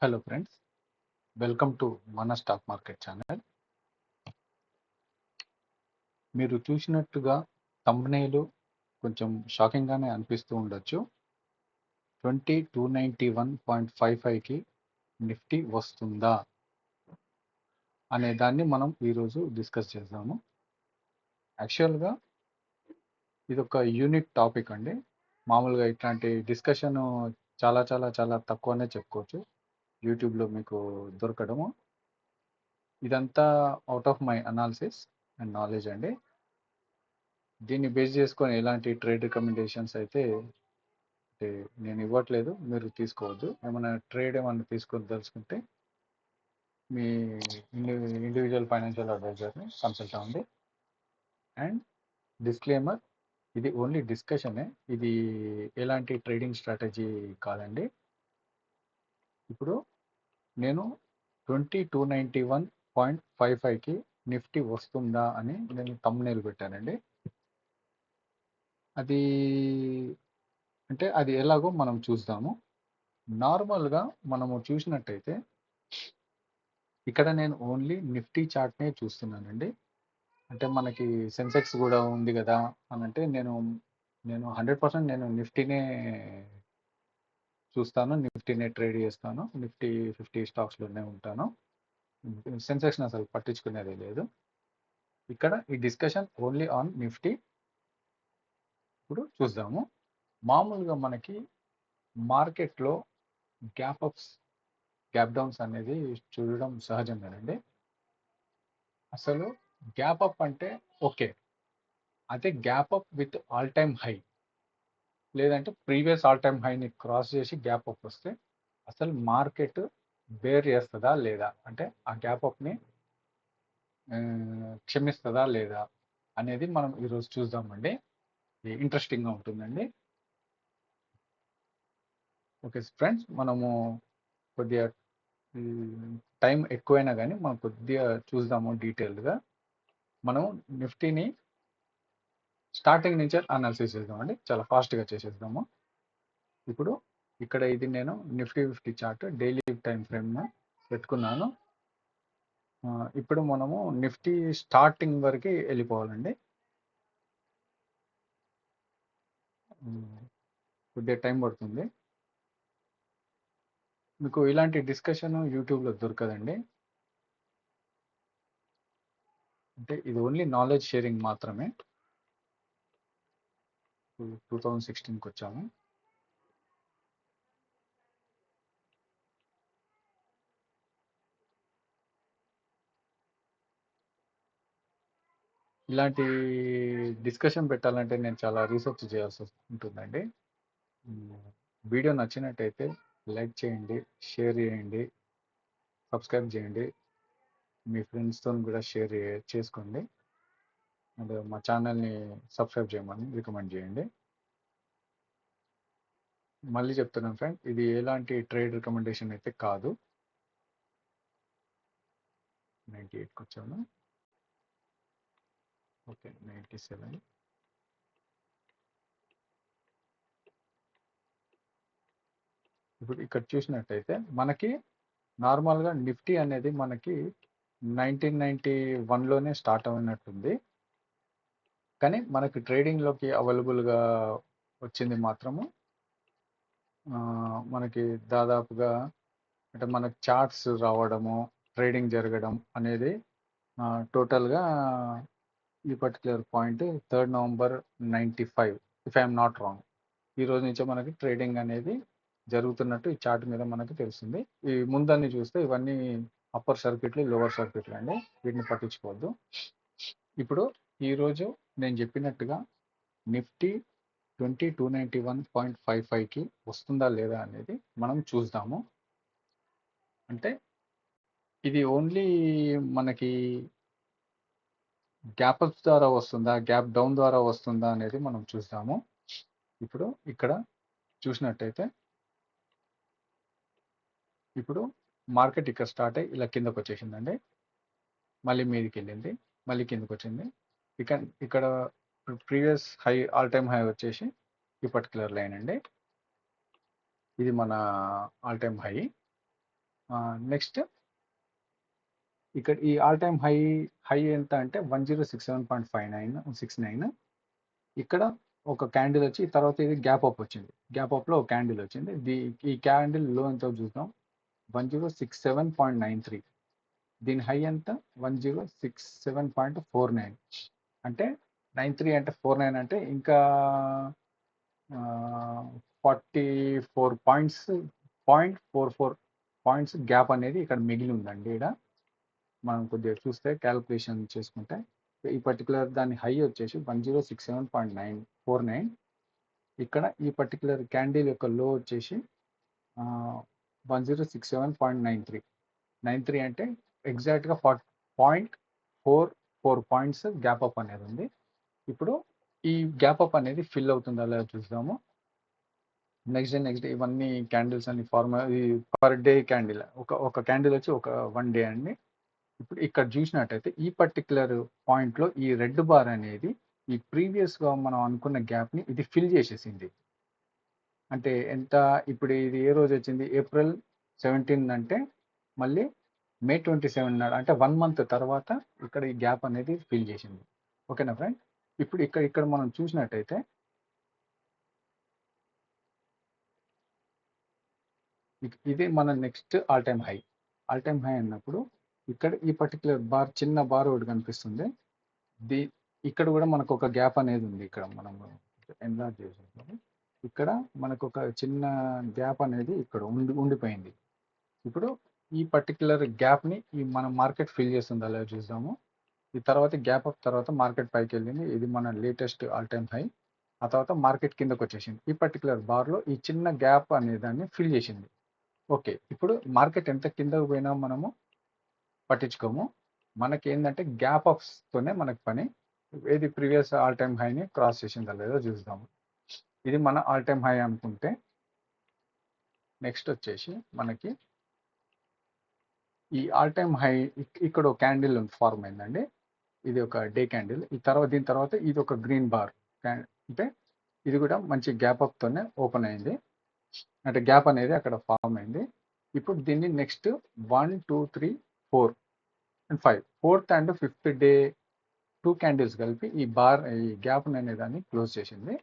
Hello friends, welcome to మన stock market channel. మీరు చూసినట్టుగా థంబ్నెయిల్ కొంచెం షాకింగ్గానే అనిపిస్తూ ఉండొచ్చు. 20291.55కి నిఫ్టీ వస్తుందా అనే దాన్ని మనం ఈరోజు డిస్కస్ చేద్దాము. యాక్చువల్గా ఇది ఒక యూనిక్ టాపిక్ అండి. మామూలుగా ఇట్లాంటి డిస్కషన్ చాలా చాలా చాలా తక్కువనే చెప్పుకోవచ్చు యూట్యూబ్లో మీకు దొరకడము. ఇదంతా out of my analysis and knowledge అండి. దీన్ని బేస్ చేసుకొని ఎలాంటి ట్రేడ్ రికమెండేషన్స్ అయితే నేను ఇవ్వట్లేదు, మీరు తీసుకోవద్దు. ఏమైనా ట్రేడ్ ఏమైనా తీసుకొని తెలుసుకుంటే మీ ఇండివిజువల్ ఫైనాన్షియల్ అడ్వైజర్ని కన్సల్ట్ అవ్వండి. అండ్ డిస్క్లైమర్, ఇది ఓన్లీ డిస్కషనే, ఇది ఎలాంటి ట్రేడింగ్ స్ట్రాటజీ కాదండి. ఇప్పుడు నేను 20291.55కి నిఫ్టీ వస్తుందా అని నేను థంబ్నెయిల్ పెట్టానండి. అది అంటే అది ఎలాగో మనం చూద్దాము. నార్మల్గా మనము చూసినట్టయితే ఇక్కడ నేను ఓన్లీ నిఫ్టీ చార్ట్నే చూస్తున్నానండి. అంటే మనకి సెన్సెక్స్ కూడా ఉంది కదా అని అంటే నేను 100% నేను నిఫ్టీనే చూస్తాను, నిఫ్టీనే ట్రేడ్ చేస్తాను, నిఫ్టీ 50 స్టాక్స్లోనే ఉంటాను. సెన్సెక్స్ని అసలు పట్టించుకునేది లేదు. ఇక్కడ ఈ డిస్కషన్ ఓన్లీ ఆన్ నిఫ్టీ. ఇప్పుడు చూద్దాము. మామూలుగా మనకి మార్కెట్లో గ్యాప్ అప్స్, గ్యాప్ డౌన్స్ అనేది చూడడం సహజం కదండి. అసలు గ్యాప్ అప్ అంటే ఓకే, అదే gap up with all time high లేదంటే ప్రీవియస్ ఆల్ టైమ్ హైని క్రాస్ చేసి గ్యాప్ అప్ వస్తే అసలు మార్కెట్ బేర్ చేస్తుందా లేదా, అంటే ఆ గ్యాప్ అప్ని క్షమిస్తుందా లేదా అనేది మనం ఈరోజు చూద్దామండి. ఇంట్రెస్టింగ్గా ఉంటుందండి. ఓకే ఫ్రెండ్స్, మనము కొద్దిగా టైం ఎక్కువైనా కానీ మనం కొద్దిగా చూద్దాము డీటెయిల్డ్గా. మనం నిఫ్టీని స్టార్టింగ్ నుంచే అనాలిసిస్ చేద్దామండి, చాలా ఫాస్ట్గా చేసేద్దాము. ఇప్పుడు ఇక్కడ ఇది నేను Nifty 50 chart daily time frame పెట్టుకున్నాను. ఇప్పుడు మనము నిఫ్టీ స్టార్టింగ్ వరకు వెళ్ళిపోవాలండి. కొద్దిగా టైం పడుతుంది. మీకు ఇలాంటి డిస్కషన్ యూట్యూబ్లో దొరకదండి. అంటే ఇది ఓన్లీ నాలెడ్జ్ షేరింగ్ మాత్రమే. 2016కి వచ్చాము. ఇలాంటి డిస్కషన్ పెట్టాలంటే నేను చాలా రీసెర్చ్ చేయాల్సి ఉంటుందండి. వీడియో నచ్చినట్టయితే లైక్ చేయండి, షేర్ చేయండి, సబ్స్క్రైబ్ చేయండి, మీ ఫ్రెండ్స్తో కూడా షేర్ చేసుకోండి. అండ్ మా ఛానల్ని సబ్స్క్రైబ్ చేయమని రికమెండ్ చేయండి. మళ్ళీ చెప్తున్నాను ఫ్రెండ్, ఇది ఎలాంటి ట్రేడ్ రికమెండేషన్ అయితే కాదు. 98కి వచ్చాను. ఓకే, 97. ఇప్పుడు ఇక్కడ చూసినట్టయితే మనకి నార్మల్గా నిఫ్టీ అనేది మనకి 1991లోనే స్టార్ట్ అయినట్టుంది. కానీ మనకి ట్రేడింగ్లోకి అవైలబుల్గా వచ్చింది మాత్రము మనకి దాదాపుగా, అంటే మనకి చార్ట్స్ రావడము, ట్రేడింగ్ జరగడం అనేది టోటల్గా ఈ particular point 3rd November 95, if I'm not wrong. ఈ రోజు నుంచే మనకి ట్రేడింగ్ అనేది జరుగుతున్నట్టు ఈ చార్ట్ మీద మనకి తెలుస్తుంది. ఈ ముందన్ని చూస్తే ఇవన్నీ అప్పర్ సర్క్యూట్లు, లోవర్ సర్క్యూట్లు అండి, వీటిని పట్టించుకోవద్దు. ఇప్పుడు ఈరోజు నేను చెప్పినట్టుగా నిఫ్టీ 20291.55కి వస్తుందా లేదా అనేది మనం చూద్దాము. అంటే ఇది ఓన్లీ మనకి గ్యాప్ అప్ ద్వారా వస్తుందా, గ్యాప్ డౌన్ ద్వారా వస్తుందా అనేది మనం చూద్దాము. ఇప్పుడు ఇక్కడ చూసినట్టయితే ఇప్పుడు మార్కెట్ ఇక్కడ స్టార్ట్ అయ్యి ఇలా కిందకు వచ్చేసిందండి, మళ్ళీ మీదికి వెళ్ళింది, మళ్ళీ కిందకు వచ్చింది. ఇక్కడ previous high, all time high వచ్చేసి ఈ పర్టికులర్ లైన్ అండి. ఇది మన ఆల్ టైమ్ హై. నెక్స్ట్ ఇక్కడ ఈ ఆల్ టైమ్ హై ఎంత అంటే 1067.69 ఇక్కడ ఒక క్యాండిల్ వచ్చి తర్వాత ఇది గ్యాప్ అప్ వచ్చింది. గ్యాప్ అప్ లో ఒక క్యాండిల్ వచ్చింది. ఈ క్యాండిల్ లో ఎంత చూద్దాం, 1067.93. దీని హై ఎంత 1067.49. అంటే 93 అంటే 49 అంటే ఇంకా 44 పాయింట్స్ 0.44 పాయింట్స్ గ్యాప్ అనేది ఇక్కడ మిగిలి ఉందండి. ఇక్కడ మనం కొద్దిగా చూస్తే క్యాలిక్యులేషన్ చేసుకుంటే ఈ పర్టికులర్ దాని హై వచ్చేసి 1067.949. ఇక్కడ ఈ పర్టికులర్ క్యాండిల్ యొక్క లో వచ్చేసి 1067.93 అంటే ఎగ్జాక్ట్గా 0.44 పాయింట్స్ గ్యాప్ అప్ అనేది ఉంది. ఇప్పుడు ఈ గ్యాప్ అప్ అనేది ఫిల్ అవుతుందా లేదా చూద్దాము. నెక్స్ట్ డే ఇవన్నీ క్యాండిల్స్ అన్ని పర్ డే క్యాండిల్, ఒక క్యాండిల్ వచ్చి ఒక 1 డే అండి. ఇప్పుడు ఇక్కడ చూసినట్టయితే ఈ పర్టికులర్ పాయింట్లో ఈ రెడ్ బార్ అనేది ఈ ప్రీవియస్గా మనం అనుకున్న గ్యాప్ని ఇది ఫిల్ చేసేసింది. అంటే ఎంత, ఇప్పుడు ఇది ఏ రోజు వచ్చింది, April 17 అంటే మళ్ళీ May 27 నాడు, అంటే 1 month తర్వాత ఇక్కడ ఈ గ్యాప్ అనేది ఫిల్ చేసింది. ఓకేనా ఫ్రెండ్. ఇప్పుడు ఇక్కడ మనం చూసినట్టయితే ఇది మన నెక్స్ట్ ఆల్ టైమ్ హై అన్నప్పుడు ఇక్కడ ఈ పర్టికులర్ బార్, చిన్న బార్ ఒకటి కనిపిస్తుంది. ఇక్కడ కూడా మనకు ఒక గ్యాప్ అనేది ఉంది. ఇక్కడ మనం ఎన్లార్జ్ చేసాము. ఇక్కడ మనకు ఒక చిన్న గ్యాప్ అనేది ఇక్కడ ఉండిపోయింది. ఇప్పుడు ఈ పర్టికులర్ గ్యాప్ని మన మార్కెట్ ఫిల్ చేస్తుంది, అలా చూద్దాము. ఈ తర్వాత గ్యాప్ అప్ తర్వాత మార్కెట్ పైకి వెళ్ళింది. ఇది మన లేటెస్ట్ ఆల్ టైమ్ హై. ఆ తర్వాత మార్కెట్ కిందకు వచ్చేసింది. ఈ పర్టికులర్ బార్లో ఈ చిన్న గ్యాప్ అనే దాన్ని ఫిల్ చేసింది. ఓకే, ఇప్పుడు మార్కెట్ ఎంత కిందకు పోయినా మనము పట్టించుకోము. మనకి ఏంటంటే గ్యాప్ అప్స్తోనే మనకు పని. ఏది ప్రీవియస్ ఆల్ టైమ్ హైని క్రాస్ చేసిందా లేదో చూద్దాము. ఇది మన ఆల్ టైమ్ హై అనుకుంటే నెక్స్ట్ వచ్చేసి మనకి ఈ ఆల్ టైమ్ హై ఇక్కడ ఒక క్యాండిల్ ఫార్మ్ అయిందండి. ఇది ఒక డే క్యాండిల్. దీని తర్వాత ఇది ఒక గ్రీన్ బార్, అంటే ఇది కూడా మంచి గ్యాప్ అప్తోనే ఓపెన్ అయింది. అంటే గ్యాప్ అనేది అక్కడ ఫామ్ అయింది. ఇప్పుడు దీన్ని next 1, 2, 3, 4 and 5 4th and 5th day 2 candles కలిపి ఈ గ్యాప్ అనే దాన్ని క్లోజ్ చేసింది.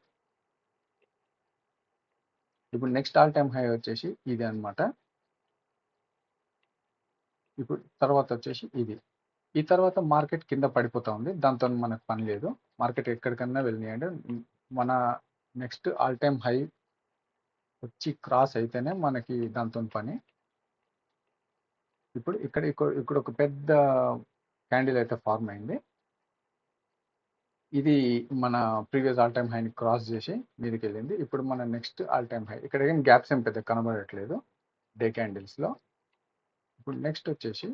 ఇప్పుడు నెక్స్ట్ ఆల్ టైమ్ హై వచ్చేసి ఇది అన్నమాట. ఇప్పుడు తర్వాత వచ్చేసి ఇది. ఈ తర్వాత మార్కెట్ కింద పడిపోతా ఉంది. దాంతో మనకు పని లేదు. మార్కెట్ ఎక్కడికన్నా వెళ్ళినాయంటే మన నెక్స్ట్ ఆల్ టైమ్ హై వచ్చి క్రాస్ అయితేనే మనకి దాంతో పని. ఇప్పుడు ఇక్కడ ఒక పెద్ద క్యాండిల్ అయితే ఫార్మ్ అయింది. ఇది మన ప్రీవియస్ ఆల్ టైమ్ హైని క్రాస్ చేసి మీదకి వెళ్ళింది. ఇప్పుడు మన నెక్స్ట్ ఆల్ టైమ్ హై. ఇక్కడ ఏం గ్యాప్స్ ఏం పెద్ద కనబడట్లేదు డే క్యాండిల్స్లో. ఇప్పుడు నెక్స్ట్ వచ్చేసి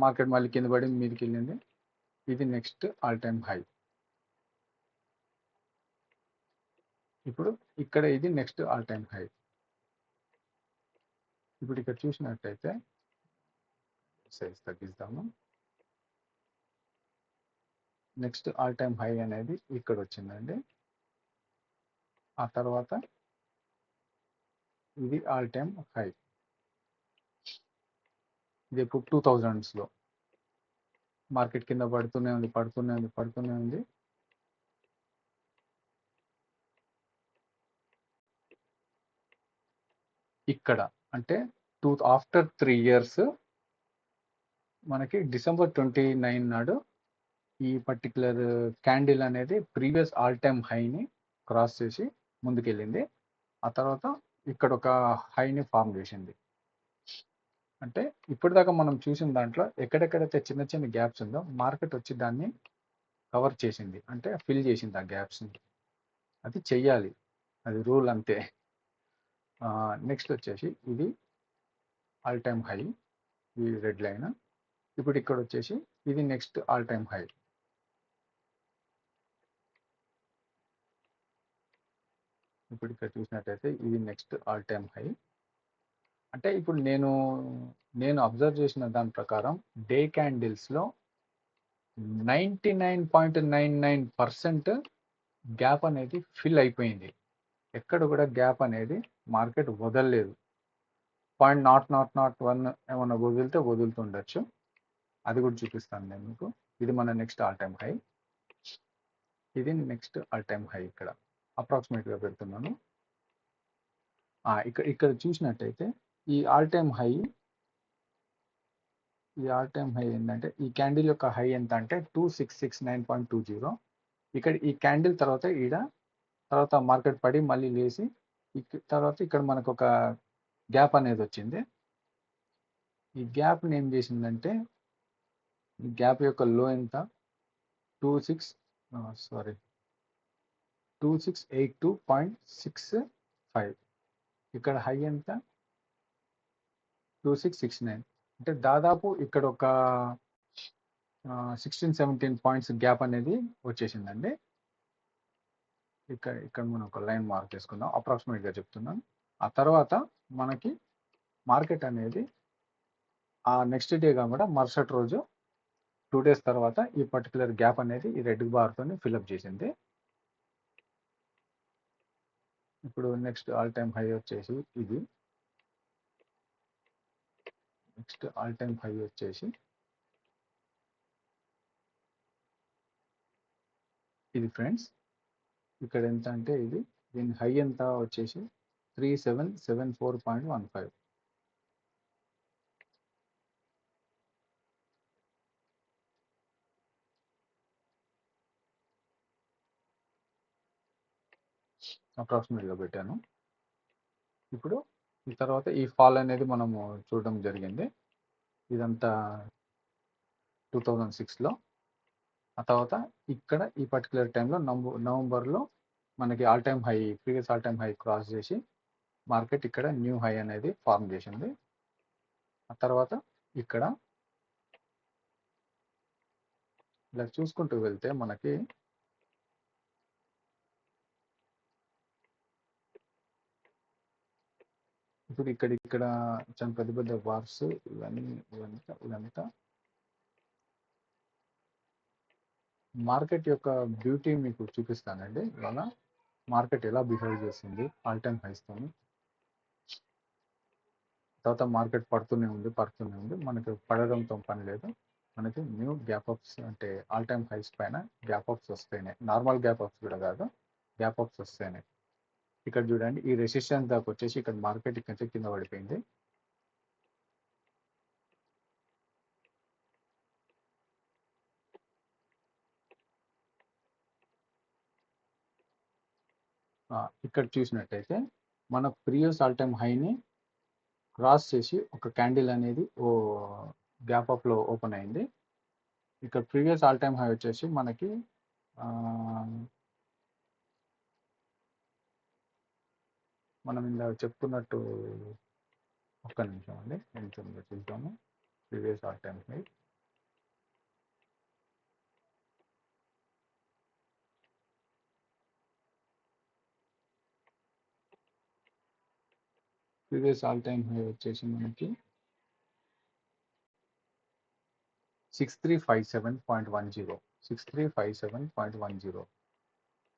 మార్కెట్ మళ్ళీ కింద పడి మీదకి వెళ్ళింది. ఇది నెక్స్ట్ ఆల్ టైమ్ హై. ఇప్పుడు ఇక్కడ ఇది నెక్స్ట్ ఆల్ టైమ్ హై. ఇప్పుడు ఇక్కడ చూసినట్టయితే సైజ్ తగ్గిస్తాము. నెక్స్ట్ ఆల్ టైమ్ హై అనేది ఇక్కడ వచ్చిందండి. ఆ తర్వాత ఇది ఆల్ టైమ్ హై. ఇది ఇప్పుడు 2000s మార్కెట్ కింద పడుతూనే ఉంది. ఇక్కడ అంటే ఆఫ్టర్ 3 years మనకి December 29 నాడు ఈ పర్టికులర్ క్యాండిల్ అనేది ప్రీవియస్ ఆల్ టైమ్ హైని క్రాస్ చేసి ముందుకెళ్ళింది. ఆ తర్వాత ఇక్కడ ఒక హైని ఫామ్ చేసింది. అంటే ఇప్పటిదాకా మనం చూసిన దాంట్లో ఎక్కడెక్కడైతే చిన్న చిన్న గ్యాప్స్ ఉందో మార్కెట్ వచ్చి దాన్ని కవర్ చేసింది, అంటే ఫిల్ చేసింది ఆ గ్యాప్స్ని. అది చెయ్యాలి, అది రూల్ అంతే. నెక్స్ట్ వచ్చేసి ఇది ఆల్ టైమ్ హై, ఈ రెడ్ లైన్. ఇప్పుడు ఇక్కడ వచ్చేసి ఇది నెక్స్ట్ ఆల్ టైమ్ హై. ఇప్పుడు ఇక్కడ చూసినట్టయితే ఇది నెక్స్ట్ ఆల్ టైమ్ హై. అంటే ఇప్పుడు నేను అబ్జర్వ్ చేసిన దాని ప్రకారం డే క్యాండిల్స్లో 99.99% గ్యాప్ అనేది ఫిల్ అయిపోయింది. ఎక్కడ కూడా గ్యాప్ అనేది మార్కెట్ వదలలేదు. .0001 ఏమన్నా వదులుతుండొచ్చు, అది కూడా చూపిస్తాను నేను మీకు. ఇది మన నెక్స్ట్ ఆల్ టైమ్ హై, ఇది నెక్స్ట్ ఆల్ టైమ్ హై. ఇక్కడ అప్రాక్సిమేట్గా పెడుతున్నాను. ఇక్కడ చూసినట్టయితే ఈ ఆల్ టైమ్ హై ఏంటంటే ఈ క్యాండిల్ యొక్క హై ఎంత అంటే 2669.20. ఇక్కడ ఈ క్యాండిల్ తర్వాత తర్వాత మార్కెట్ పడి మళ్ళీ లేచి తర్వాత ఇక్కడ మనకు ఒక గ్యాప్ అనేది వచ్చింది. ఈ గ్యాప్ని ఏం చేసిందంటే, ఈ గ్యాప్ యొక్క లో ఎంత 2682.65. ఇక్కడ హై ఎంత 2669. అంటే దాదాపు ఇక్కడ ఒక 16-17 పాయింట్స్ గ్యాప్ అనేది వచ్చేసిందండి. ఇక్కడ మనం ఒక లైన్ మార్క్ చేసుకుందాం, అప్రాక్సిమేట్గా చెప్తున్నాను. ఆ తర్వాత మనకి మార్కెట్ అనేది ఆ నెక్స్ట్ డే కాకుండా మరుసటి రోజు 2 days తర్వాత ఈ పర్టికులర్ గ్యాప్ అనేది ఈ రెడ్ బార్తో ఫిల్అప్ చేసింది. ఇప్పుడు నెక్స్ట్ ఆల్ టైమ్ హై వచ్చేసి ఇది, నెక్స్ట్ ఆల్ టైమ్ హై వచ్చేసి ఇది ఫ్రెండ్స్. ఇక్కడ ఎంత అంటే దీని హై ఎంత వచ్చేసి 3774.15. అప్రాక్సిమేట్గా పెట్టాను. ఇప్పుడు ఈ తర్వాత ఈ ఫాల్ అనేది మనము చూడడం జరిగింది. ఇదంతా 2006లో. ఆ తర్వాత ఇక్కడ ఈ పర్టికులర్ టైంలో నవంబర్లో మనకి all time high, previous all time high cross చేసి మార్కెట్ ఇక్కడ న్యూ హై అనేది ఫార్మ్ చేసింది. ఆ తర్వాత ఇక్కడ ఇలా చూసుకుంటూ వెళ్తే మనకి ఇప్పుడు ఇక్కడ చాలా పెద్ద పెద్ద బార్స్ ఇదంతా మార్కెట్ యొక్క బ్యూటీ మీకు చూపిస్తానండి. ఇవాళ మార్కెట్ ఎలా బిహేవ్ చేస్తుంది ఆల్ టైమ్ హైస్తో. తర్వాత మార్కెట్ పడుతూనే ఉంది. మనకి పడడంతో పని లేదు. మనకి న్యూ గ్యాప్ అప్స్ అంటే ఆల్ టైమ్ హైస్ పైన గ్యాప్ అప్స్ వస్తేనే, నార్మల్ గ్యాప్ అప్స్ కూడా కాదు, గ్యాప్ అప్స్ వస్తేనే. ఇక్కడ చూడండి, ఈ రెసిస్టెన్స్ దాకా వచ్చేసి ఇక్కడ మార్కెట్ ఇక్కడ కింద పడిపోయింది. ఇక్కడ చూసినట్టయితే మన ప్రీవియస్ ఆల్ టైమ్ హైని క్రాస్ చేసి ఒక క్యాండిల్ అనేది గ్యాప్ అప్లో ఓపెన్ అయింది. ఇక్కడ ప్రీవియస్ ఆల్ టైమ్ హై వచ్చేసి మనకి మనం ఇందాక చెప్పుకున్నట్టు, ఒక్క నిమిషం అండి, కొంచెం చూద్దాము. ప్రీవియస్ ఆల్ టైమ్ హై వచ్చేసి మనకి 6357.10.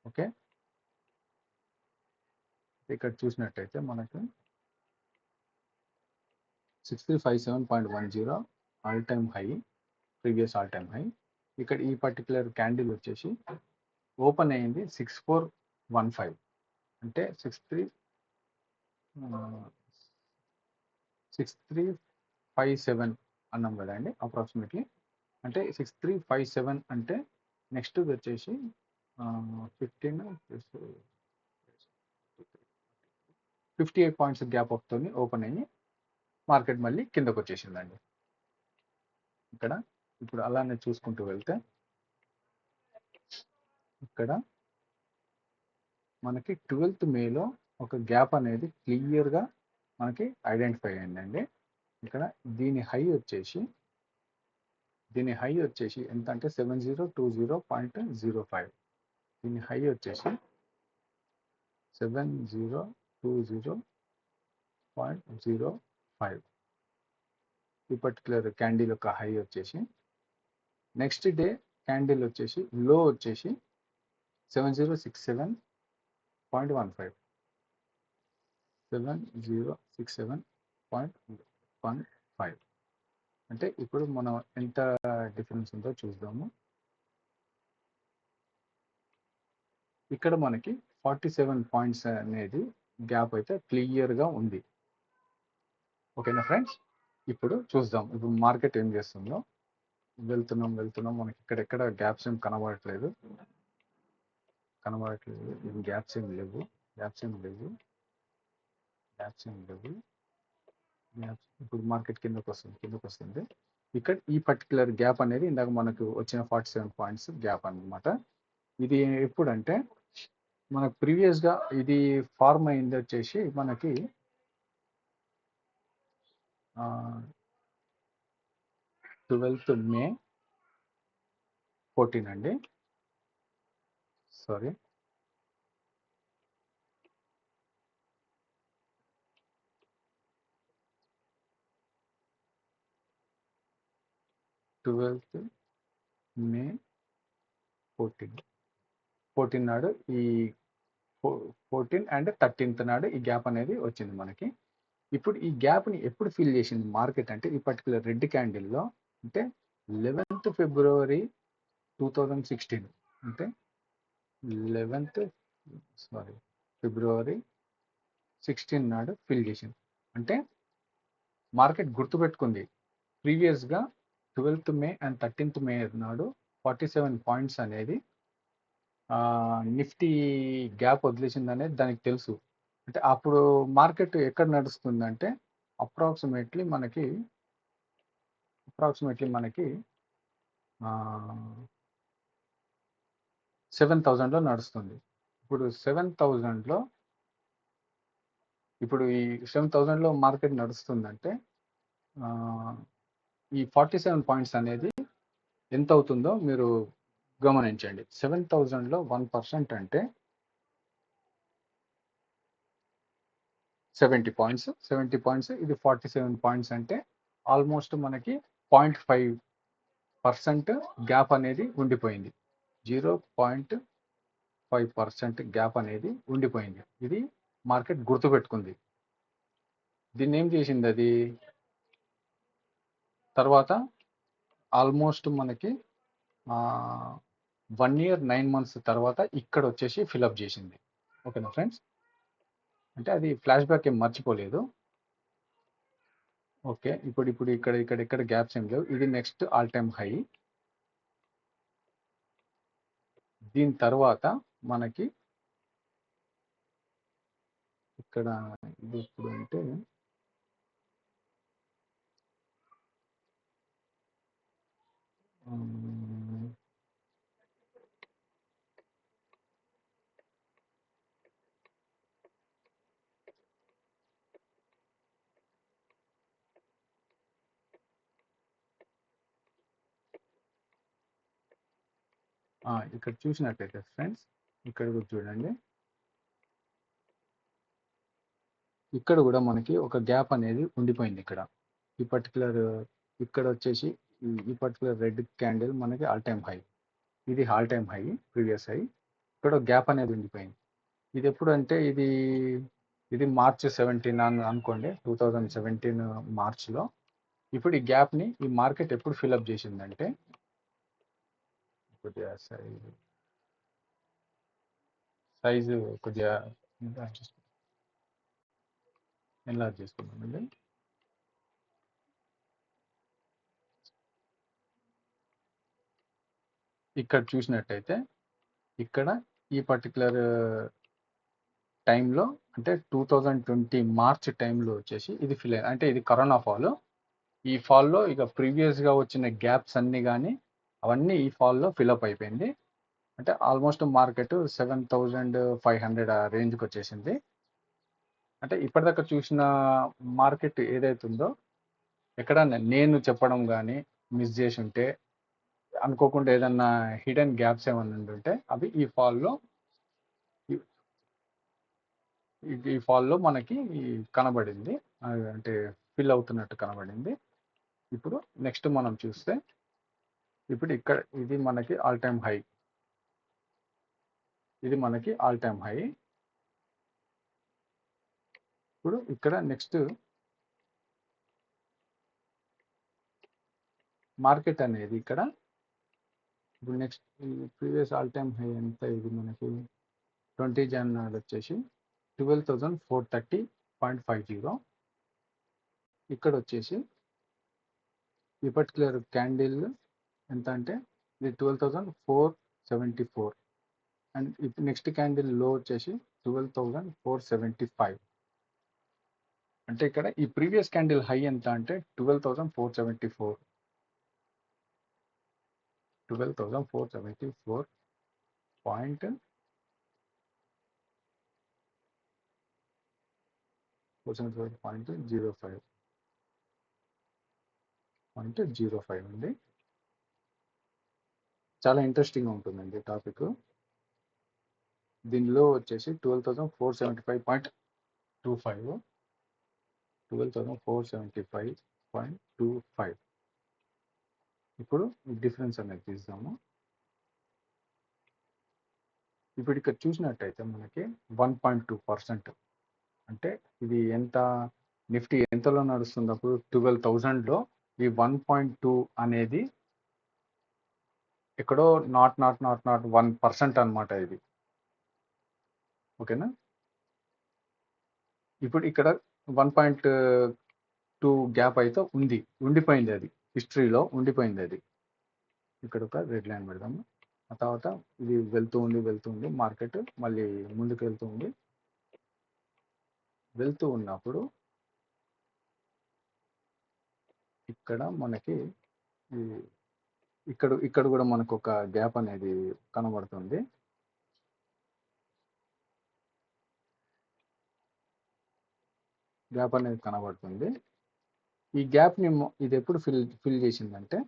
ఓకే, ఇక్కడ చూసినట్టయితే మనకి 6357.10 all time high, previous all time high. ఇక్కడ ఈ పర్టికులర్ క్యాండిల్ వచ్చేసి ఓపెన్ అయింది 6415, అంటే 6357 అన్నాం కదండి అప్రాక్సిమేట్లీ. అంటే 6357 అంటే నెక్స్ట్ వచ్చేసి 58 పాయింట్స్ గ్యాప్ అప్తో ఓపెన్ అయ్యి మార్కెట్ మళ్ళీ కిందకు వచ్చేసిందండి. ఇప్పుడు అలానే చూసుకుంటూ వెళ్తే ఇక్కడ మనకి 12th మేలో ఒక గ్యాప్ అనేది క్లియర్గా మనకి ఐడెంటిఫై అయిందండి. ఇక్కడ దీని హై వచ్చేసి ఎంత అంటే 7020.05. దీని హై వచ్చేసి 7020.05. ఈ పర్టికులర్ క్యాండిల్ యొక్క హై వచ్చేసి. నెక్స్ట్ డే క్యాండిల్ వచ్చేసి లో వచ్చేసి 7067.15. 7067 0.15. అంటే ఇప్పుడు మనం ఎంత డిఫరెన్స్ ఉందో చూద్దాము. ఇక్కడ మనకి 47 పాయింట్స్ అనేది గ్యాప్ అయితే క్లియర్గా ఉంది. ఓకేనా ఫ్రెండ్స్, ఇప్పుడు చూద్దాం ఇప్పుడు మార్కెట్ ఏం చేస్తుందో. వెళ్తున్నాం మనకి ఇక్కడెక్కడ గ్యాప్స్ ఏం కనబడట్లేదు, ఇది గ్యాప్స్ ఏం లేవు. ఇప్పుడు మార్కెట్ కిందకు వస్తుంది. ఇక్కడ ఈ పర్టికులర్ గ్యాప్ అనేది ఇందాక మనకు వచ్చిన 47 పాయింట్స్ గ్యాప్ అన్నమాట. ఇది ఎప్పుడంటే మనకు ప్రీవియస్గా ఇది ఫార్మ్ అయింది వచ్చేసి మనకి 12th May 14 అండి. సారీ, 12th May 14 నాడు ఈ 14 and 13th నాడు ఈ గ్యాప్ అనేది వచ్చింది మనకి. ఇప్పుడు ఈ గ్యాప్ని ఎప్పుడు ఫిల్ చేసింది మార్కెట్ అంటే ఈ పర్టికులర్ రెడ్ క్యాండిల్లో అంటే 11th February 2016, అంటే 11th February 16 నాడు ఫిల్ చేసింది. అంటే మార్కెట్ గుర్తుపెట్టుకుంది ప్రీవియస్గా 12th May and 13th May నాడు 47 పాయింట్స్ అనేది నిఫ్టీ గ్యాప్ వదిలేసింది అనేది దానికి తెలుసు. అంటే అప్పుడు మార్కెట్ ఎక్కడ నడుస్తుందంటే అప్రాక్సిమేట్లీ మనకి 7,000లో నడుస్తుంది. ఇప్పుడు 7,000లో ఈ 7,000లో మార్కెట్ నడుస్తుందంటే ఈ 47 పాయింట్స్ అనేది ఎంత అవుతుందో మీరు గమనించండి. 7,000లో 1% అంటే 70 పాయింట్స్, ఇది 47 పాయింట్స్ అంటే ఆల్మోస్ట్ మనకి 0.5% గ్యాప్ అనేది ఉండిపోయింది. 0.5% గ్యాప్ అనేది ఉండిపోయింది. ఇది మార్కెట్ గుర్తుపెట్టుకుంది. దీన్ని ఏం చేసింది అది తర్వాత ఆల్మోస్ట్ మనకి 1 year 9 months తర్వాత ఇక్కడ వచ్చేసి ఫిలప్ చేసింది. ఓకేనా ఫ్రెండ్స్, అంటే అది ఫ్లాష్ బ్యాక్ ఏం మర్చిపోలేదు. ఓకే, ఇప్పుడు ఇక్కడ గ్యాప్స్ ఏం లేవు. ఇది నెక్స్ట్ ఆల్ టైమ్ హై. దీని తర్వాత మనకి ఇక్కడ ఇది ఇప్పుడు అంటే ఇక్కడ చూసినట్లయితే ఫ్రెండ్స్, ఇక్కడ కూడా చూడండి, ఇక్కడ కూడా మనకి ఒక గ్యాప్ అనేది ఉండిపోయింది. ఈ పర్టికులర్ ఇక్కడ వచ్చేసి ఈ పర్టికులర్ రెడ్ క్యాండిల్ మనకి ఆల్ టైమ్ హై, ఇది all time high, previous high. ఇక్కడ గ్యాప్ అనేది ఉండిపోయింది. ఇది ఎప్పుడు అంటే ఇది March 17 అనుకోండి, 2017 మార్చ్లో. ఇప్పుడు ఈ గ్యాప్ని ఈ మార్కెట్ ఎప్పుడు ఫిల్అప్ చేసిందంటే కొద్దిగా సైజు కొద్దిగా ఎన్లార్జ్ చేసుకున్నామండి. ఇక్కడ చూసినట్టయితే ఇక్కడ ఈ పర్టికులర్ టైంలో అంటే 2020 మార్చ్ టైంలో వచ్చేసి ఇది ఫిల్ అయింది. అంటే ఇది కరోనా ఫాల్. ఈ ఫాల్లో ఇక ప్రీవియస్గా వచ్చిన గ్యాప్స్ అన్నీ కానీ అవన్నీ ఈ ఫాల్లో ఫిల్అప్ అయిపోయింది. అంటే ఆల్మోస్ట్ మార్కెట్ 7,500 రేంజ్కి వచ్చేసింది. అంటే ఇప్పటిదాకా చూసిన మార్కెట్ ఏదైతుందో ఎక్కడన్నా నేను చెప్పడం కానీ మిస్ చేసి ఉంటే, అనుకోకుండా ఏదన్నా హిడెన్ గ్యాప్స్ ఏమన్నా ఉంటే అవి ఈ ఫాల్లో మనకి కనబడింది, అంటే ఫిల్ అవుతున్నట్టు కనబడింది. ఇప్పుడు నెక్స్ట్ మనం చూస్తే ఇప్పుడు ఇక్కడ ఇది మనకి ఆల్ టైమ్ హై, ఇప్పుడు ఇక్కడ నెక్స్ట్ మార్కెట్ అనేది ఇక్కడ ఇప్పుడు next previous all time high ఎంత, ఇది మనకి 20 Jan నాడు వచ్చేసి 12,430.50. ఇక్కడ వచ్చేసి ఈ పర్టికులర్ క్యాండిల్ ఎంత అంటే ఇది 12,474 అండ్ ఇప్పుడు నెక్స్ట్ క్యాండిల్ లో వచ్చేసి 12,475. అంటే ఇక్కడ ఈ ప్రీవియస్ క్యాండిల్ హై ఎంత అంటే 12,474. 12,474.05 ఉంది. చాలా ఇంట్రెస్టింగ్ ఉంటుందండి టాపిక్. దీనిలో వచ్చేసి 12,475.25. 12,475.25. ఇప్పుడు డిఫరెన్స్ అనేది తీద్దాము. ఇప్పుడు ఇక్కడ చూసినట్టయితే మనకి 1.2%. అంటే ఇది ఎంత, నిఫ్టీ ఎంతలో నడుస్తున్నప్పుడు 12,000లో ఈ 1.2 అనేది ఎక్కడో నాట్ 1% అనమాట ఇది. ఓకేనా. ఇప్పుడు ఇక్కడ 1.2 గ్యాప్ అయితే ఉండిపోయింది, అది హిస్టరీలో ఉండిపోయింది. అది ఇక్కడ ఒక రెడ్ లైన్ పెడదాము. ఆ తర్వాత ఇది వెళ్తూ ఉంది మార్కెట్ మళ్ళీ ముందుకు వెళ్తూ ఉన్నప్పుడు ఇక్కడ మనకి ఇక్కడ కూడా మనకు ఒక గ్యాప్ అనేది కనబడుతుంది. ఈ గ్యాప్ ని ఇది ఎప్పుడు ఫిల్ చేసిందంటే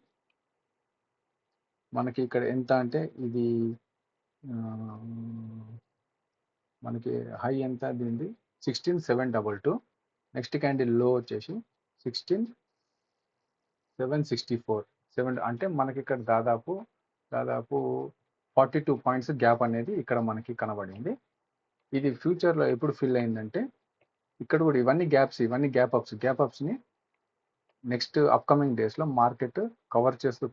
మనకి ఇక్కడ ఎంత అంటే ఇది మనకి హై ఎంత దీనిది 16,722. నెక్స్ట్ క్యాండిల్ లో వచ్చేసి 16,764. అంటే మనకి ఇక్కడ దాదాపు 42 పాయింట్స్ గ్యాప్ అనేది ఇక్కడ మనకి కనబడింది. ఇది ఫ్యూచర్లో ఎప్పుడు ఫిల్ అయిందంటే ఇక్కడ కూడా ఇవన్నీ గ్యాప్ అప్స్ని నెక్స్ట్ అప్కమింగ్ డేస్లో మార్కెట్ కవర్ చేస్తూ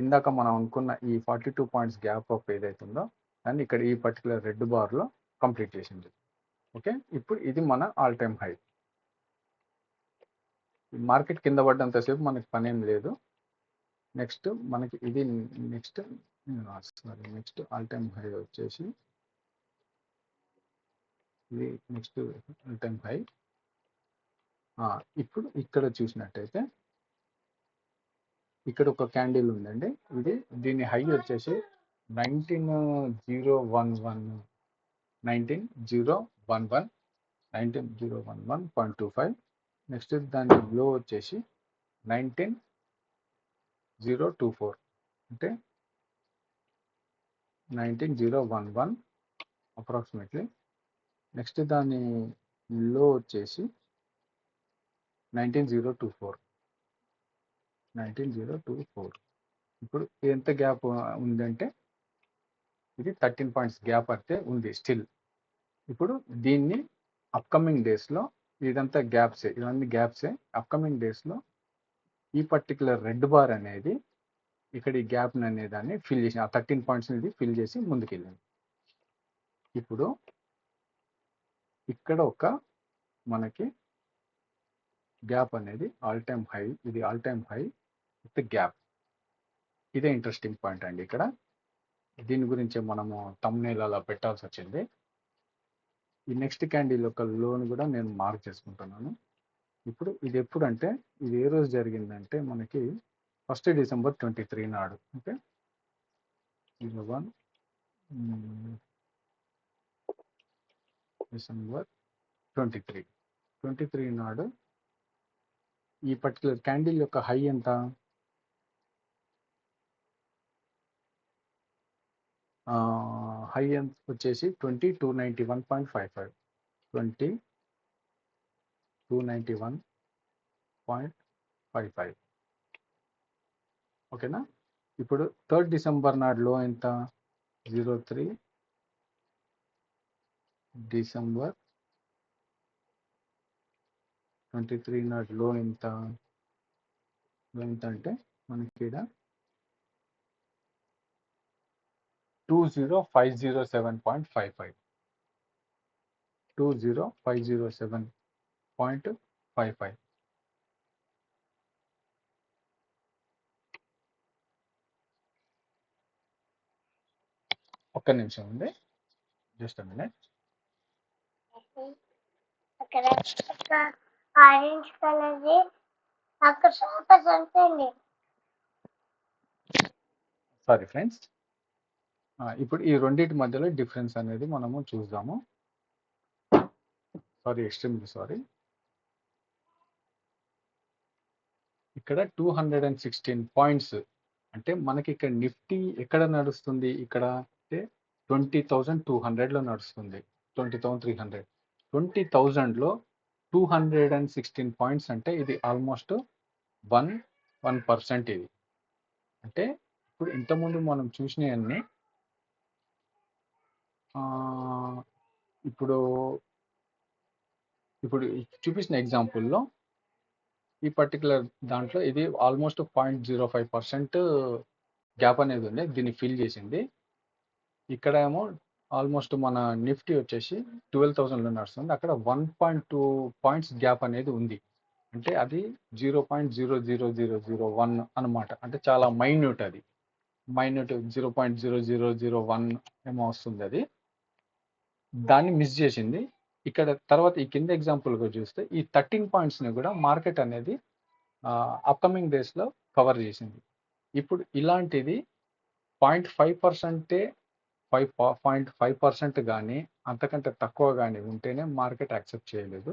ఇందాక మనం అనుకున్న ఈ 42 పాయింట్స్ గ్యాప్ అప్ ఏదైతుందో దాన్ని ఇక్కడ ఈ పర్టికులర్ రెడ్ బార్లో కంప్లీట్ చేసింది. ఓకే, ఇప్పుడు ఇది మన ఆల్ టైమ్ హై. మార్కెట్ కింద పడ్డంతసేపు మనకి పనేం లేదు. నెక్స్ట్ మనకి ఇది నెక్స్ట్ ఆల్ టైమ్ హై వచ్చేసి ఇది నెక్స్ట్ ఆల్ టైమ్ హై. ఇప్పుడు ఇక్కడ చూసినట్టయితే ఇక్కడ ఒక క్యాండిల్ ఉందండి. దీని హై వచ్చేసి 19,011.25. నెక్స్ట్ దాని లో వచ్చేసి 19,024. అంటే 19,011 అప్రాక్సిమేట్లీ. నెక్స్ట్ దాని లో వచ్చేసి 19,024. ఇప్పుడు ఎంత గ్యాప్ ఉందంటే ఇది 13 పాయింట్స్ గ్యాప్ అయితే ఉంది స్టిల్. ఇప్పుడు దీన్ని అప్కమింగ్ డేస్లో ఇవన్నీ గ్యాప్సే. అప్కమింగ్ డేస్లో ఈ పర్టికులర్ రెడ్ బార్ అనేది ఇక్కడ ఈ గ్యాప్ అనే దాన్ని ఫిల్ చేసి ఆ 13 పాయింట్స్ ఇది ఫిల్ చేసి ముందుకెళ్ళింది. ఇప్పుడు ఇక్కడ ఒక మనకి గ్యాప్ అనేది ఆల్ టైమ్ హై, ఇది all time high with gap. ఇదే ఇంట్రెస్టింగ్ పాయింట్ అండి. ఇక్కడ దీని గురించి మనము థంబ్నెయిల్ అలా పెట్టాల్సి వచ్చింది. ఈ నెక్స్ట్ క్యాండిల్ యొక్క లోన్ కూడా నేను మార్క్ చేసుకుంటున్నాను. ఇప్పుడు ఇది ఎప్పుడంటే ఇది ఏ రోజు జరిగిందంటే మనకి 1 December 2023 నాడు. ఓకే, 1 December 2023 నాడు ఈ పర్టికులర్ క్యాండిల్ యొక్క హై ఎంత, హై ఎంత వచ్చేసి 2291.55. 2291.55. ఓకేనా. ఇప్పుడు 3rd December నాడు లో ఎంత, 03 December 2023 నాడు లో ఎంత, ఎంత అంటే మనకి ఇక్కడ 20507.55 20507.55 ఒక్క నిమిషం ఉంది, జస్ట్ మినిట్. అక్కడ ఆరెంజ్ కలర్ అక్కడ చనిపోయింది. సారీ ఫ్రెండ్స్, ఇప్పుడు ఈ రెండింటి మధ్యలో డిఫరెన్స్ అనేది మనము చూద్దాము. Sorry, extremely sorry. ఇక్కడ 216 పాయింట్స్ అంటే మనకి ఇక్కడ నిఫ్టీ ఎక్కడ నడుస్తుంది, ఇక్కడ అంటే 20,200లో నడుస్తుంది, 20,300. 20,000లో 216 పాయింట్స్ అంటే ఇది ఆల్మోస్ట్ 1%. ఇది అంటే ఇప్పుడు ఇంతకుముందు మనం చూసినవన్నీ ఇప్పుడు చూపించిన ఎగ్జాంపుల్లో ఈ పర్టికులర్ దాంట్లో ఇది ఆల్మోస్ట్ 0.05% గ్యాప్ అనేది ఉంది, దీన్ని ఫిల్ చేసింది. ఇక్కడ ఏమో ఆల్మోస్ట్ మన నిఫ్టీ వచ్చేసి 12,000లో నడుస్తుంది, అక్కడ 1.2 పాయింట్స్ గ్యాప్ అనేది ఉంది. అంటే అది 0.00001 అనమాట. అంటే చాలా మైన్యూట్, అది మైన్యూట్ 0.0001 ఏమో వస్తుంది. అది దాన్ని మిస్ చేసింది. ఇక్కడ తర్వాత ఈ కింద ఎగ్జాంపుల్గా చూస్తే ఈ 13 పాయింట్స్ని కూడా మార్కెట్ అనేది అప్కమింగ్ డేస్లో కవర్ చేసింది. ఇప్పుడు ఇలాంటిది 0.5%, 0.5% కానీ అంతకంటే తక్కువ కానీ ఉంటేనే మార్కెట్ యాక్సెప్ట్ చేయలేదు.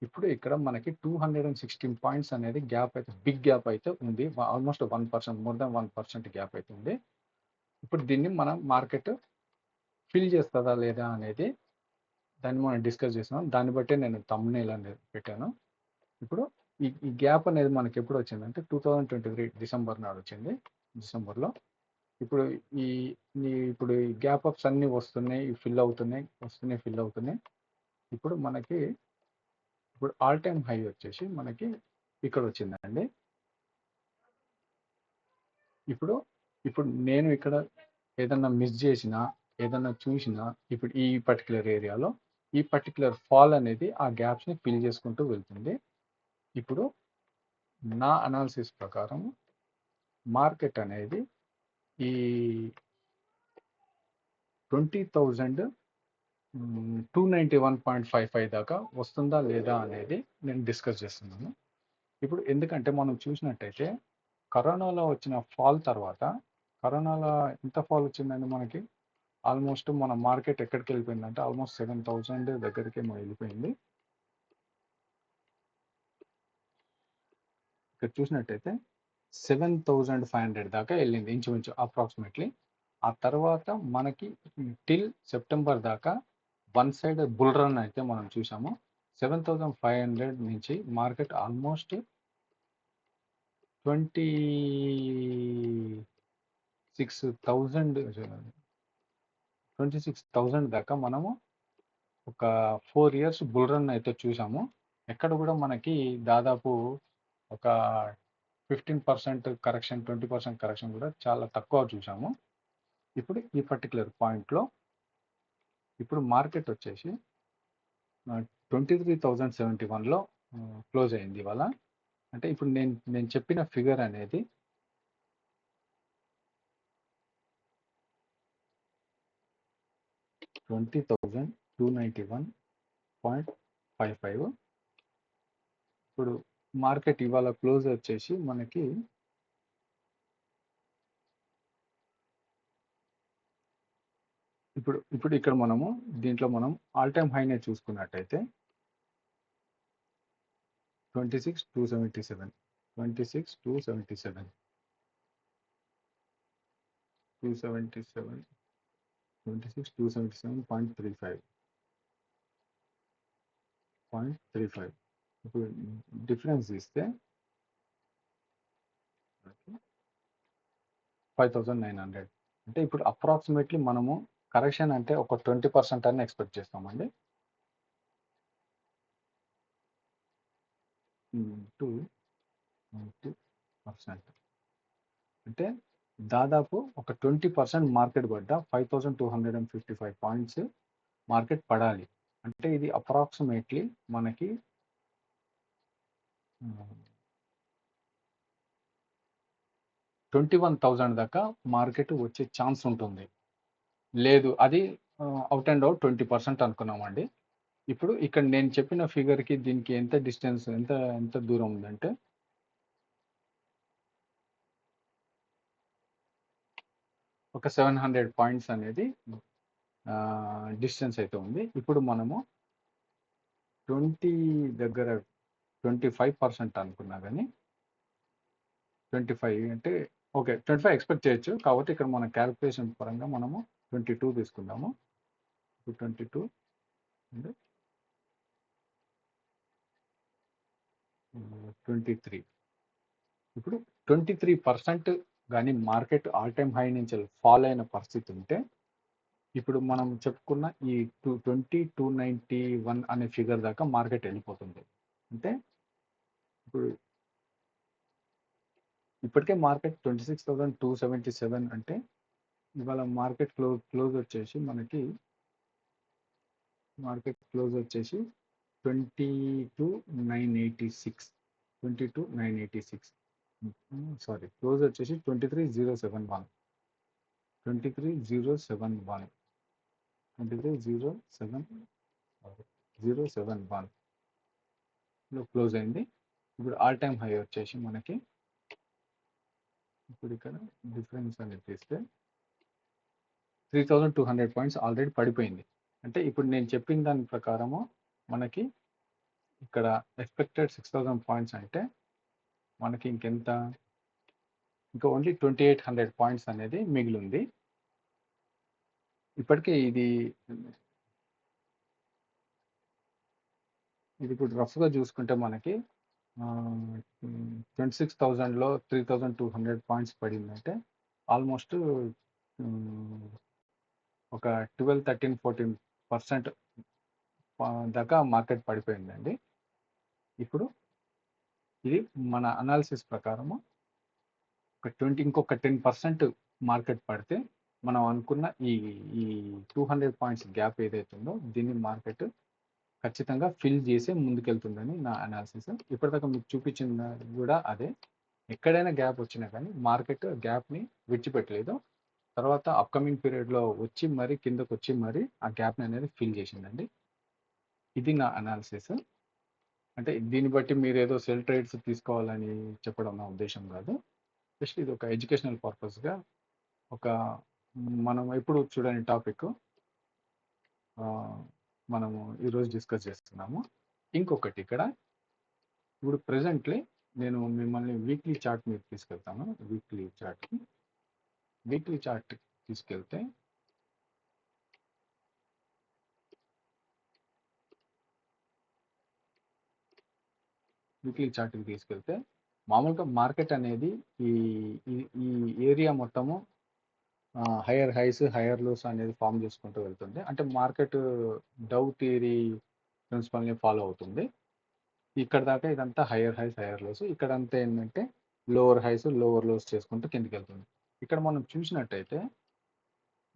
ఇప్పుడు ఇక్కడ మనకి 216 పాయింట్స్ అనేది గ్యాప్ అయితే, బిగ్ గ్యాప్ అయితే ఉంది, ఆల్మోస్ట్ 1%, మోర్ దాన్ 1% గ్యాప్ అయితే ఉంది. ఇప్పుడు దీన్ని మనం మార్కెట్ ఫిల్ చేస్తుందా లేదా అనేది దాన్ని మనం డిస్కస్ చేస్తున్నాం. దాన్ని బట్టి నేను థంబ్నెయిల్ అనేది పెట్టాను. ఇప్పుడు ఈ గ్యాప్ అనేది మనకి ఎప్పుడు వచ్చిందంటే 2023 డిసెంబర్ నాడు వచ్చింది, డిసెంబర్లో. ఇప్పుడు ఇప్పుడు ఈ గ్యాప్ అప్స్ అన్నీ వస్తున్నాయి, ఫిల్ అవుతున్నాయి. ఇప్పుడు మనకి ఆల్ టైమ్ హై వచ్చేసి మనకి ఇక్కడ వచ్చిందండి. ఇప్పుడు నేను ఇక్కడ ఏదన్నా మిస్ చేసినా, ఏదన్నా చూసినా, ఇప్పుడు ఈ పర్టికులర్ ఏరియాలో ఈ పర్టికులర్ ఫాల్ అనేది ఆ గ్యాప్స్ని ఫిల్ చేసుకుంటూ వెళ్తుంది. ఇప్పుడు నా అనాలిసిస్ ప్రకారం మార్కెట్ అనేది ఈ 20,291.55 దాకా వస్తుందా లేదా అనేది నేను డిస్కస్ చేస్తున్నాను. ఇప్పుడు ఎందుకంటే మనం చూసినట్టయితే కరోనాలో వచ్చిన ఫాల్ తర్వాత, కరోనాలో ఎంత ఫాల్ వచ్చిందండి మనకి, ఆల్మోస్ట్ మన మార్కెట్ ఎక్కడికి వెళ్ళిపోయిందంటే ఆల్మోస్ట్ 7,000 దగ్గరికి వెళ్ళిపోయింది. ఇక్కడ చూసినట్టయితే 7,500 దాకా వెళ్ళింది ఇంచుమించు అప్రాక్సిమేట్లీ. ఆ తర్వాత మనకి టిల్ సెప్టెంబర్ దాకా వన్ సైడ్ బుల్ రన్ అయితే మనం చూసాము. 7,500 నుంచి మార్కెట్ ఆల్మోస్ట్ 26,000 దాకా మనము ఒక 4 years బుల్ రన్ అయితే చూసాము. ఎక్కడ కూడా మనకి దాదాపు ఒక 15% కరెక్షన్, 20% కరెక్షన్ కూడా చాలా తక్కువ చూసాము. ఇప్పుడు ఈ పర్టికులర్ పాయింట్లో ఇప్పుడు మార్కెట్ వచ్చేసి 23,071లో క్లోజ్ అయింది ఇవాళ. అంటే ఇప్పుడు నేను చెప్పిన ఫిగర్ అనేది 20,291.55. ఇప్పుడు మార్కెట్ ఇవాళ క్లోజ్ వచ్చేసి మనకి ఇప్పుడు ఇక్కడ మనము దీంట్లో మనం ఆల్ టైమ్ హైనే చూసుకున్నట్టయితే 26,277, 26,277, 26,277.35. ఇప్పుడు డిఫరెన్స్ ఇస్తే 5,900. అంటే ఇప్పుడు అప్రాక్సిమేట్లీ మనము కరెక్షన్ అంటే ఒక 20% అని ఎక్స్పెక్ట్ చేస్తామండి. 2 అంటే దాదాపు ఒక 20% మార్కెట్ పడ్డ 5255 పాయింట్స్ మార్కెట్ పడాలి. అంటే ఇది అప్రాక్సిమేట్లీ మనకి 21,000 దాకా మార్కెట్ వచ్చే ఛాన్స్ ఉంటుంది. లేదు అది అవుట్ అండ్ అవుట్ 20% అనుకున్నామండి. ఇప్పుడు ఇక్కడ నేను చెప్పిన ఫిగర్కి దీనికి ఎంత డిస్టెన్స్ ఎంత ఎంత దూరం ఉందంటే ఒక 700 పాయింట్స్ అనేది డిస్టెన్స్ అయితే ఉంది. ఇప్పుడు మనము 20 దగ్గర 25% అనుకున్నా కానీ 25 అంటే ఓకే 25 ఎక్స్పెక్ట్ చేయొచ్చు. కాబట్టి ఇక్కడ మన క్యాలిక్యులేషన్ పరంగా మనము 22 తీసుకుందాము. 22 అంటే 23. ఇప్పుడు 23% కానీ మార్కెట్ ఆల్ టైమ్ హై నుంచి ఫాల్ అయిన పరిస్థితి ఉంటే ఇప్పుడు మనం చెప్పుకున్న ఈ 291 అనే ఫిగర్ దాకా మార్కెట్ వెళ్ళిపోతుంది. అంటే ఇప్పుడు ఇప్పటికే మార్కెట్ 26,277 అంటే ఇవాళ మార్కెట్ క్లోజ్ వచ్చేసి మనకి మార్కెట్ క్లోజ్ వచ్చేసి 22,986 22,986 సారీ క్లోజ్ వచ్చేసి 23,071 23,071 23,071 లో క్లోజ్ అయింది. ఇప్పుడు ఆల్ టైమ్ హై వచ్చేసి మనకి ఇప్పుడు ఇక్కడ డిఫరెన్స్ అనేది తీస్తే 3,200 పాయింట్స్ ఆల్రెడీ పడిపోయింది. అంటే ఇప్పుడు నేను చెప్పిన దాని ప్రకారము మనకి ఇక్కడ ఎక్స్పెక్టెడ్ 6,000 పాయింట్స్ అంటే మనకి ఇంకెంత ఇంకా ఓన్లీ 2,800 పాయింట్స్ అనేది మిగిలి ఉంది. ఇప్పటికే ఇది ఇప్పుడు రఫ్గా చూసుకుంటే మనకి 26,000లో 3,200 పాయింట్స్ పడిందంటే ఆల్మోస్ట్ ఒక 12, 13, 14% దాకా మార్కెట్ పడిపోయిందండి. ఇప్పుడు ఇది మన అనాలిసిస్ ప్రకారము ఇంకొక 10% మార్కెట్ పడితే మనం అనుకున్న ఈ 200 పాయింట్స్ గ్యాప్ ఏదైతే ఉందో దీన్ని మార్కెట్ ఖచ్చితంగా ఫిల్ చేసే ముందుకెళ్తుందని నా అనాలిసిస్. ఇప్పటిదాకా మీకు చూపించిన కూడా అదే. ఎక్కడైనా గ్యాప్ వచ్చినా కానీ మార్కెట్ గ్యాప్ని విడిచిపెట్టలేదు. తర్వాత అప్కమింగ్ పీరియడ్లో వచ్చి మరి కిందకు వచ్చి మరి ఆ గ్యాప్ని అనేది ఫిల్ చేసిందండి. ఇది నా అనాలిసిస్. అంటే దీన్ని బట్టి మీరు ఏదో సెల్ ట్రేడ్స్ తీసుకోవాలని చెప్పడం నా ఉద్దేశం కాదు. జస్ట్ ఇది ఒక ఎడ్యుకేషనల్ పర్పస్గా ఒక మనం ఎప్పుడు చూడని టాపిక్ మనము ఈరోజు డిస్కస్ చేస్తున్నాము. ఇంకొకటి ఇక్కడ ఇప్పుడు ప్రెజెంట్లీ నేను మిమ్మల్ని వీక్లీ చార్ట్ మీద తీసుకెళ్తాను. వీక్లీ చార్ట్ తీసుకెళ్తే మామూలుగా మార్కెట్ అనేది ఈ ఏరియా మొత్తము హైయర్ హైస్ హైయర్ లోస్ అనేది ఫామ్ చేసుకుంటూ వెళ్తుంది. అంటే మార్కెట్ డౌ థియరీ ప్రిన్సిపల్ని ఫాలో అవుతుంది. ఇక్కడ దాకా ఇదంతా హైయర్ హైస్ హైయర్ లోస్, ఇక్కడ అంతా ఏంటంటే లోవర్ హైస్ లోవర్ లోస్ చేసుకుంటూ కిందికి వెళ్తుంది. ఇక్కడ మనం చూసినట్టయితే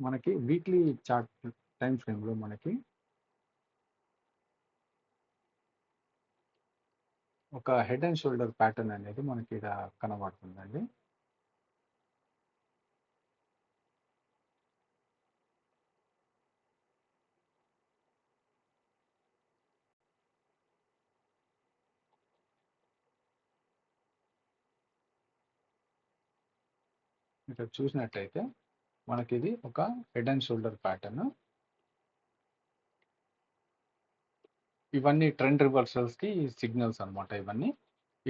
మనకి వీక్లీ చార్ట్ టైం ఫ్రేమ్లో మనకి ఒక హెడ్ అండ్ షోల్డర్ ప్యాటర్న్ అనేది మనకి ఇక్కడ కనబడుతుందండి. ఇక్కడ చూసినట్టయితే మనకి ఇది ఒక హెడ్ అండ్ షోల్డర్ ప్యాటర్న్. ఇవన్నీ ట్రెండ్ రివర్సల్స్కి సిగ్నల్స్ అనమాట. ఇవన్నీ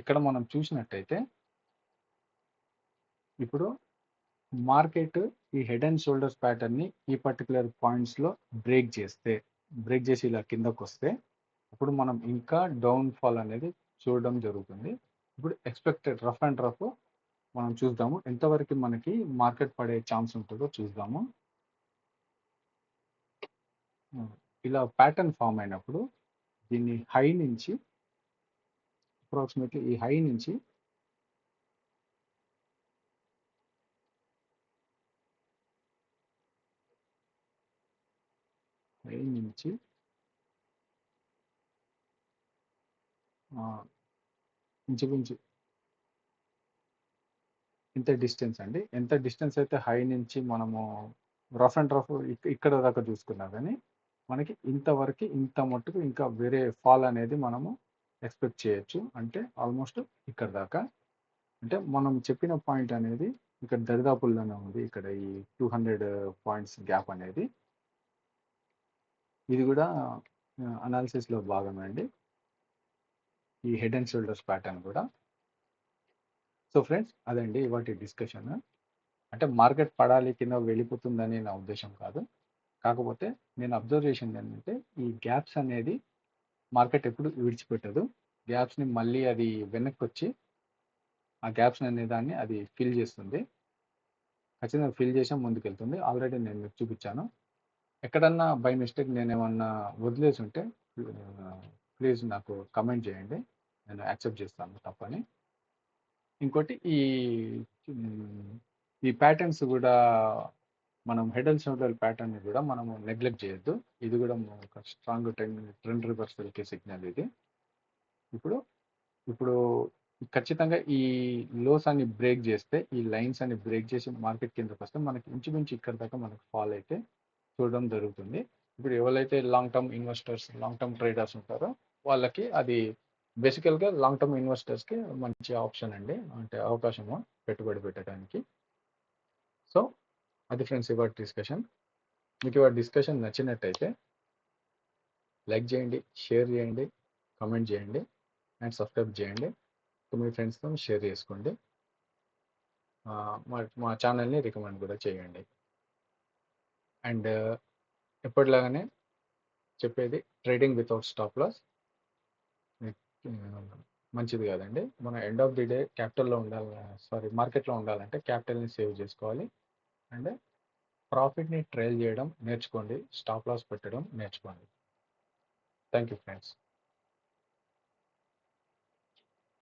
ఇక్కడ మనం చూసినట్టయితే ఇప్పుడు మార్కెట్ ఈ హెడ్ అండ్ షోల్డర్స్ ప్యాటర్న్ని ఈ పర్టికులర్ పాయింట్స్లో బ్రేక్ చేసి ఇలా కిందకు వస్తే అప్పుడు మనం ఇంకా డౌన్ ఫాల్ అనేది చూడడం జరుగుతుంది. ఇప్పుడు ఎక్స్పెక్టెడ్ రఫ్ అండ్ రఫ్ మనం చూద్దాము, ఎంతవరకు మనకి మార్కెట్ పడే ఛాన్స్ ఉంటుందో చూద్దాము. ఇలా ప్యాటర్న్ ఫామ్ అయినప్పుడు దీన్ని హై నుంచి అప్రాక్సిమేట్లీ ఈ హై నుంచి నుంచి ఇంచుమించు ఇంత డిస్టెన్స్ అండి. ఎంత డిస్టెన్స్ అయితే హై నుంచి మనము రఫ్ అండ్ రఫ్ ఇక్కడ దాకా చూసుకున్నా కానీ మనకి ఇంతవరకు ఇంత మట్టుకు ఇంకా వేరే ఫాల్ అనేది మనము ఎక్స్పెక్ట్ చేయొచ్చు. అంటే ఆల్మోస్ట్ ఇక్కడ దాకా. అంటే మనం చెప్పిన పాయింట్ అనేది ఇక్కడ దరిదాపుల్లోనే ఉంది. ఇక్కడ ఈ 200 పాయింట్స్ గ్యాప్ అనేది. ఇది కూడా అనాలిసిస్లో భాగమే అండి. ఈ హెడ్ అండ్ షోల్డర్స్ ప్యాటర్న్ కూడా. సో ఫ్రెండ్స్, అదండి ఇవాటి డిస్కషన్. అంటే మార్కెట్ పడాలి కింద వెళ్ళిపోతుందని నా ఉద్దేశం కాదు. కాకపోతే నేను అబ్జర్వ్ చేసింది ఏంటంటే ఈ గ్యాప్స్ అనేది మార్కెట్ ఎప్పుడు విడిచిపెట్టదు. గ్యాప్స్ని మళ్ళీ అది వెనక్కి వచ్చి ఆ గ్యాప్స్ అనే దాన్ని అది ఫిల్ చేస్తుంది. ఖచ్చితంగా ఫిల్ చేసి ముందుకెళ్తుంది. ఆల్రెడీ నేను మీకు చూపించాను. ఎక్కడన్నా బై మిస్టేక్ నేను ఏమన్నా వదిలేసి ఉంటే ప్లీజ్ నాకు కమెంట్ చేయండి. నేను యాక్సెప్ట్ చేస్తాను తప్పని. ఇంకోటి ఈ ప్యాటర్న్స్ కూడా మనం హెడ్ అండ్ షోల్డర్ ప్యాటర్న్ కూడా మనము నెగ్లెక్ట్ చేయొద్దు. ఇది కూడా ఒక స్ట్రాంగ్ ట్రెండ్ రివర్సల్కి సిగ్నల్ ఇది. ఇప్పుడు ఖచ్చితంగా ఈ లోస్ అని బ్రేక్ చేస్తే, ఈ లైన్స్ అని బ్రేక్ చేసి మార్కెట్ కిందకి వస్తే మనకి ఇంచుమించు ఇక్కడ దాకా మనకు ఫాల్ అయితే చూడడం జరుగుతుంది. ఇప్పుడు ఎవరైతే long term investors, long term traders ఉంటారో వాళ్ళకి అది బేసికల్గా లాంగ్ టర్మ్ ఇన్వెస్టర్స్కి మంచి ఆప్షన్ అండి. అంటే అవకాశము పెట్టుబడి పెట్టడానికి. సో అది ఫ్రెండ్స్ ఇవాళ డిస్కషన్. మీకు ఇవాళ డిస్కషన్ నచ్చినట్టయితే లైక్ చేయండి, షేర్ చేయండి, కామెంట్ చేయండి అండ్ సబ్స్క్రైబ్ చేయండి. మీ ఫ్రెండ్స్తో షేర్ చేసుకోండి. మా ఛానల్ని రికమెండ్ కూడా చేయండి. అండ్ ఎప్పటిలాగానే చెప్పేది, ట్రేడింగ్ వితౌట్ స్టాప్ లాస్ మంచిది కాదండి. మన ఎండ్ ఆఫ్ ది డే మార్కెట్లో ఉండాలంటే క్యాపిటల్ని సేవ్ చేసుకోవాలి. అండ్ ప్రాఫిట్ని ట్రైల్ చేయడం నేర్చుకోండి. స్టాప్ లాస్ పెట్టడం నేర్చుకోండి. Thank you friends.